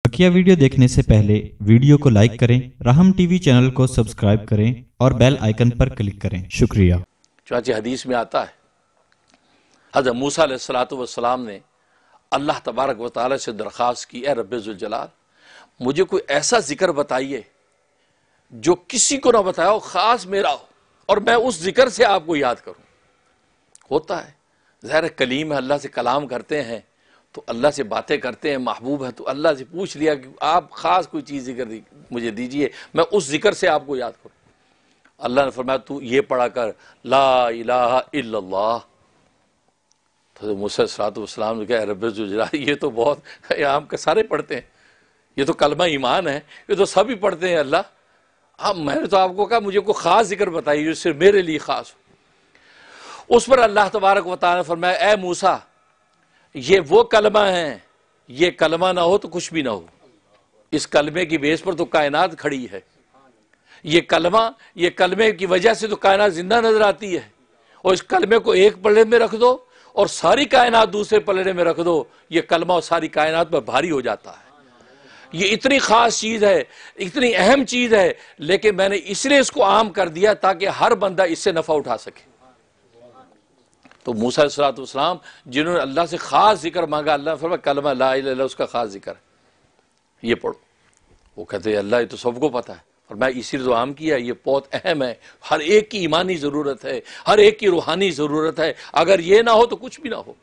बकिया video देखने से पहले वीडियो को लाइक करें, राहम टीवी चैनल को सब्सक्राइब करें और बेल आइकन पर क्लिक करें। शुक्रिया। चुनांचे हदीस में आता है हज़रत मूसा अलैहिस्सलाम ने अल्लाह तबारक व तआला से दरख्वास्त की, ए रब्बे ज़ुल जलाल मुझे कोई ऐसा जिक्र बताइए जो किसी को ना बताया हो, ख़ास मेरा हो, और मैं उस जिक्र से आपको याद करूं। होता है ज़ाहिर कलीम है, अल्लाह से कलाम करते हैं तो अल्लाह से बातें करते हैं, महबूब है तो अल्लाह से पूछ लिया कि आप ख़ास कोई चीज़ जिक्र मुझे दीजिए, मैं उस जिक्र से आपको याद करूं। अल्लाह ने फरमाया तू ये पढ़ा कर, ला इलाहा इल्लल्लाह। तो मूसा अलैहिस्सलाम ने कहा रब्बे ज़ुल जलाल ये तो बहुत आम के सारे पढ़ते हैं, ये तो कलमा ईमान है, ये तो सभी पढ़ते हैं अल्लाह। हाँ मैंने तो आपको कहा मुझे कोई ख़ास जिक्र बताइए जो सिर्फ मेरे लिए ख़ास हो। उस पर अल्लाह तबारक व तआला ने फरमाया, ए मूसा ये वो कलमा है, ये कलमा ना हो तो कुछ भी ना हो। इस कलमे की बेस पर तो कायनात खड़ी है। ये कलमे की वजह से तो कायनात जिंदा नजर आती है। और इस कलमे को एक पलड़े में रख दो और सारी कायनात दूसरे पलड़े में रख दो, ये कलमा और सारी कायनात पर भारी हो जाता है। ये इतनी खास चीज है, इतनी अहम चीज है, लेकिन मैंने इसलिए इसको आम कर दिया ताकि हर बंदा इससे नफा उठा सके। तो मूसा अलैहिस्सलाम जिन्होंने अल्लाह से खास जिक्र मांगा, अल्लाह ने फरमाया कलमा ला इलाहा इल्लल्लाह उसका खास जिक्र है, ये पढ़ो। वो कहते हैं अल्लाह ये तो सबको पता है, और मैं इसीलिए तो आम किया, ये बहुत अहम है, हर एक की ईमानी ज़रूरत है, हर एक की रूहानी ज़रूरत है, अगर ये ना हो तो कुछ भी ना हो।